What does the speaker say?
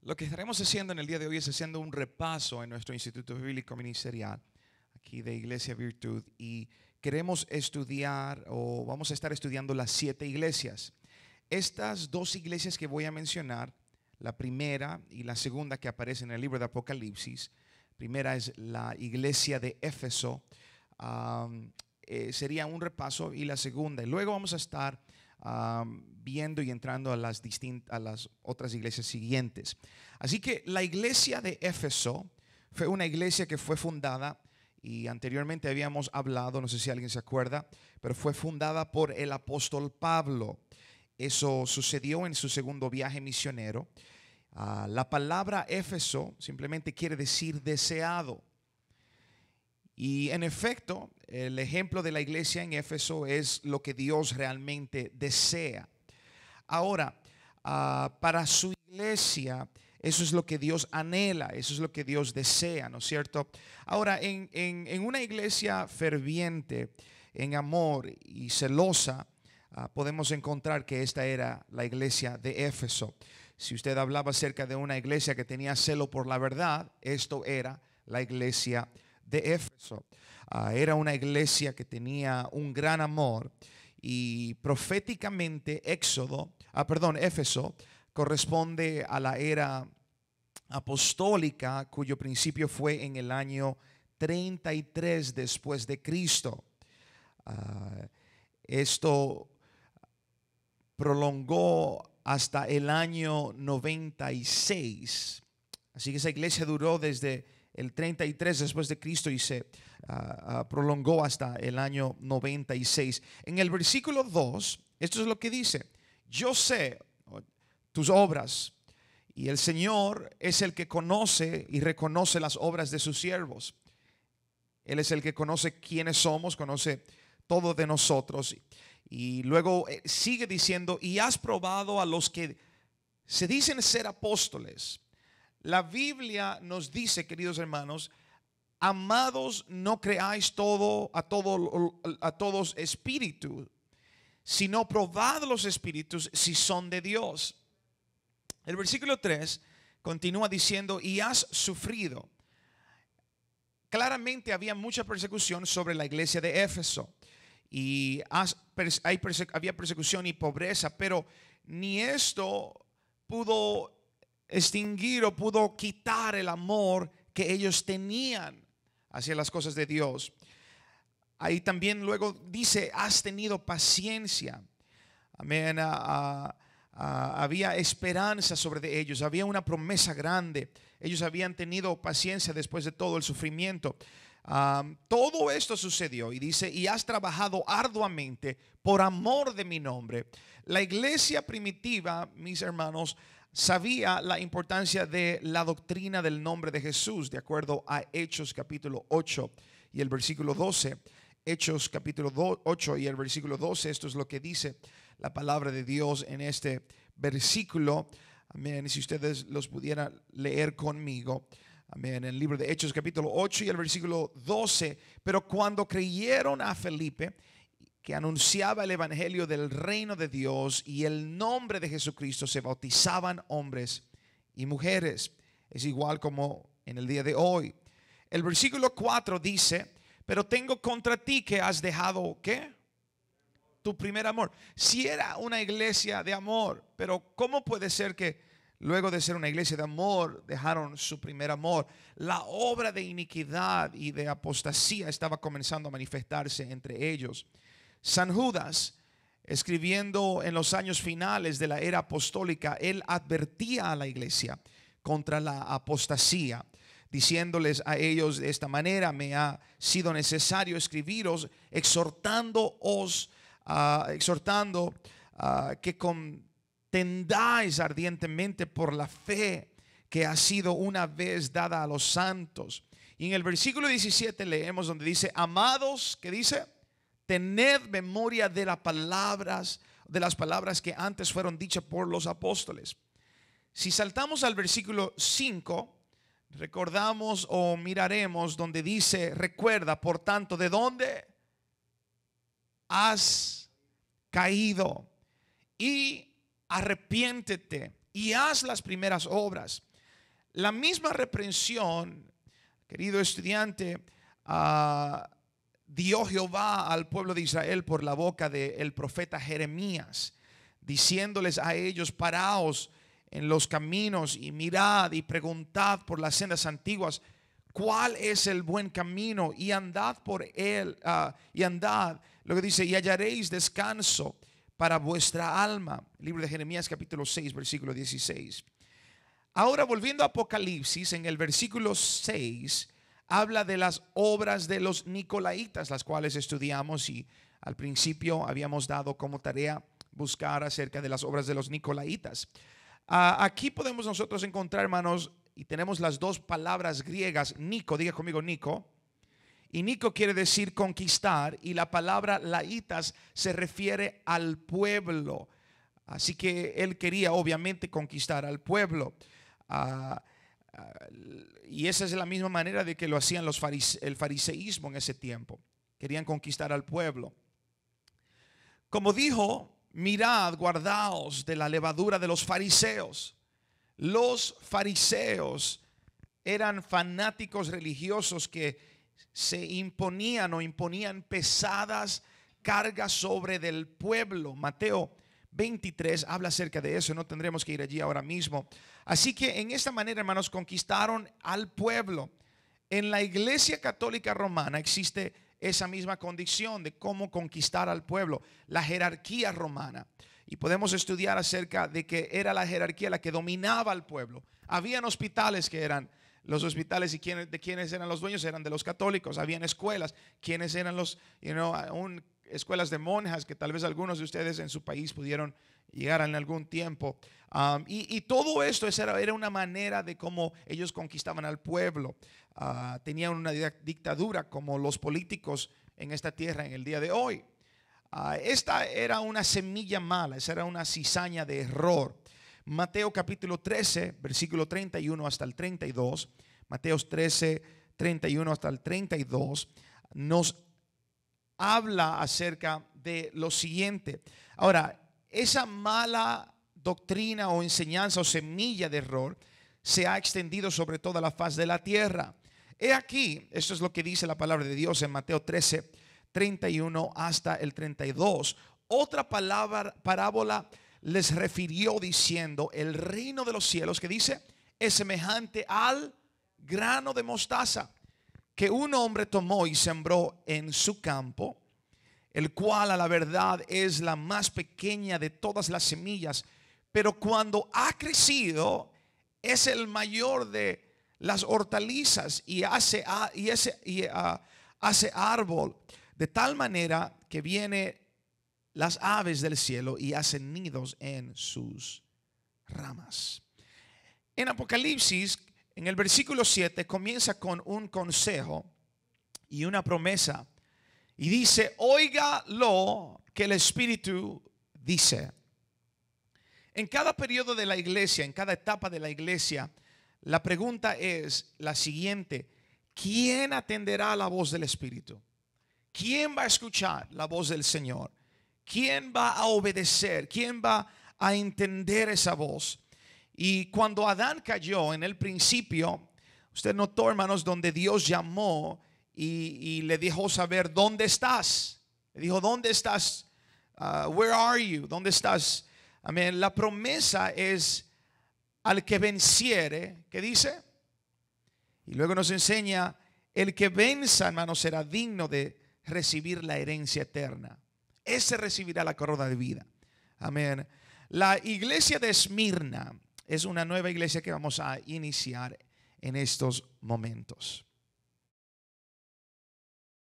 Lo que estaremos haciendo en el día de hoy es haciendo un repaso en nuestro Instituto Bíblico Ministerial, aquí de Iglesia Virtud, y queremos estudiar o vamos a estar estudiando las 7 iglesias. Estas 2 iglesias que voy a mencionar, la primera y la segunda que aparece en el libro de Apocalipsis, primera es la iglesia de Éfeso, sería un repaso, y la segunda, y luego vamos a estar viendo y entrando a las otras iglesias siguientes. Así que la iglesia de Éfeso fue una iglesia que fue fundada, y anteriormente habíamos hablado, no sé si alguien se acuerda, pero fue fundada por el apóstol Pablo. Eso sucedió en su segundo viaje misionero. La palabra Éfeso simplemente quiere decir deseado. Y en efecto, el ejemplo de la iglesia en Éfeso es lo que Dios realmente desea. Ahora, para su iglesia, eso es lo que Dios anhela, eso es lo que Dios desea, ¿no es cierto? Ahora, en una iglesia ferviente, en amor y celosa, podemos encontrar que esta era la iglesia de Éfeso. Si usted hablaba acerca de una iglesia que tenía celo por la verdad, esto era la iglesia de Éfeso. Era una iglesia que tenía un gran amor, y proféticamente Éfeso corresponde a la era apostólica, cuyo principio fue en el año 33 después de Cristo. Esto prolongó hasta el año 96. Así que esa iglesia duró desde el 33 después de Cristo y se prolongó hasta el año 96. En el versículo 2, esto es lo que dice: yo sé tus obras, y el Señor es el que conoce y reconoce las obras de sus siervos. Él es el que conoce quiénes somos, conoce todo de nosotros. Y luego sigue diciendo: y has probado a los que se dicen ser apóstoles. La Biblia nos dice, queridos hermanos, amados, no creáis a todos espíritus, sino probad los espíritus si son de Dios. El versículo 3 continúa diciendo: y has sufrido. Claramente había mucha persecución sobre la iglesia de Éfeso, y había persecución y pobreza, pero ni esto pudo extinguir o pudo quitar el amor que ellos tenían hacia las cosas de Dios. Ahí también luego dice: has tenido paciencia. Amén. Había esperanza sobre ellos, había una promesa grande. Ellos habían tenido paciencia después de todo el sufrimiento. Todo esto sucedió, y dice: y has trabajado arduamente por amor de mi nombre. La iglesia primitiva, mis hermanos, sabía la importancia de la doctrina del nombre de Jesús, de acuerdo a Hechos capítulo 8 y el versículo 12. Hechos capítulo 8 y el versículo 12, esto es lo que dice la palabra de Dios en este versículo. Amén. Si ustedes los pudieran leer conmigo. Amén. En el libro de Hechos capítulo 8 y el versículo 12. Pero cuando creyeron a Felipe, que anunciaba el evangelio del reino de Dios y el nombre de Jesucristo, se bautizaban hombres y mujeres. Es igual como en el día de hoy. El versículo 4 dice: pero tengo contra ti que has dejado, ¿qué? Tu primer amor. Si era una iglesia de amor, pero ¿cómo puede ser que luego de ser una iglesia de amor dejaron su primer amor? La obra de iniquidad y de apostasía estaba comenzando a manifestarse entre ellos. San Judas, escribiendo en los años finales de la era apostólica, él advertía a la iglesia contra la apostasía, diciéndoles a ellos de esta manera: me ha sido necesario escribiros exhortando que contendáis ardientemente por la fe que ha sido una vez dada a los santos. Y en el versículo 17 leemos donde dice: amados, ¿qué dice? Tened memoria de las palabras que antes fueron dichas por los apóstoles. Si saltamos al versículo 5, recordamos o miraremos donde dice: recuerda, por tanto, de dónde has caído, y arrepiéntete y haz las primeras obras. La misma reprensión, querido estudiante, dio Jehová al pueblo de Israel por la boca del profeta Jeremías, diciéndoles a ellos: paraos en los caminos y mirad y preguntad por las sendas antiguas cuál es el buen camino, y andad por él, y andad, lo que dice, y hallaréis descanso para vuestra alma. Libro de Jeremías capítulo 6 versículo 16. Ahora, volviendo a Apocalipsis, en el versículo 6 habla de las obras de los Nicolaitas, las cuales estudiamos, y al principio habíamos dado como tarea buscar acerca de las obras de los Nicolaitas. Aquí podemos nosotros encontrar, hermanos, y tenemos las dos palabras griegas, Nico, diga conmigo Nico, y Nico quiere decir conquistar, y la palabra laitas se refiere al pueblo. Así que él quería obviamente conquistar al pueblo. Y esa es la misma manera de que lo hacían el fariseísmo en ese tiempo. Querían conquistar al pueblo. Como dijo, mirad, guardaos de la levadura de los fariseos. Los fariseos eran fanáticos religiosos que se imponían pesadas cargas sobre del pueblo. Mateo 23 habla acerca de eso, no tendremos que ir allí ahora mismo. Así que en esta manera, hermanos, conquistaron al pueblo. En la Iglesia Católica Romana existe esa misma condición de cómo conquistar al pueblo, la jerarquía romana. Y podemos estudiar acerca de que era la jerarquía la que dominaba al pueblo. Habían hospitales que eran los hospitales, y de quienes eran los dueños eran de los católicos. Habían escuelas, quienes eran los, escuelas de monjas, que tal vez algunos de ustedes en su país pudieron llegar en algún tiempo. Y todo esto era una manera de cómo ellos conquistaban al pueblo. Tenían una dictadura como los políticos en esta tierra en el día de hoy. Esta era una semilla mala, esa era una cizaña de error. Mateo capítulo 13, versículo 31 hasta el 32. Mateo 13, 31 hasta el 32 nos habla acerca de lo siguiente. Ahora, esa mala doctrina o enseñanza o semilla de error se ha extendido sobre toda la faz de la tierra. He aquí, esto es lo que dice la palabra de Dios en Mateo 13, 31 hasta el 32. Otra parábola les refirió diciendo: el reino de los cielos, que dice, es semejante al grano de mostaza que un hombre tomó y sembró en su campo, el cual a la verdad es la más pequeña de todas las semillas, pero cuando ha crecido es el mayor de las hortalizas y hace árbol, de tal manera que vienen las aves del cielo y hacen nidos en sus ramas. En Apocalipsis, en el versículo 7, comienza con un consejo y una promesa. Y dice: oiga lo que el Espíritu dice. En cada periodo de la iglesia, en cada etapa de la iglesia, la pregunta es la siguiente: ¿quién atenderá a la voz del Espíritu? ¿Quién va a escuchar la voz del Señor? ¿Quién va a obedecer? ¿Quién va a entender esa voz? Y cuando Adán cayó en el principio, usted notó, hermanos, donde Dios llamó y le dejó saber: ¿dónde estás? Le dijo: ¿dónde estás? Where are you? ¿Dónde estás? Amén. La promesa es al que venciere, ¿qué dice? Y luego nos enseña: el que venza, hermanos, será digno de recibir la herencia eterna. Ese recibirá la corona de vida. Amén. La iglesia de Esmirna es una nueva iglesia que vamos a iniciar en estos momentos.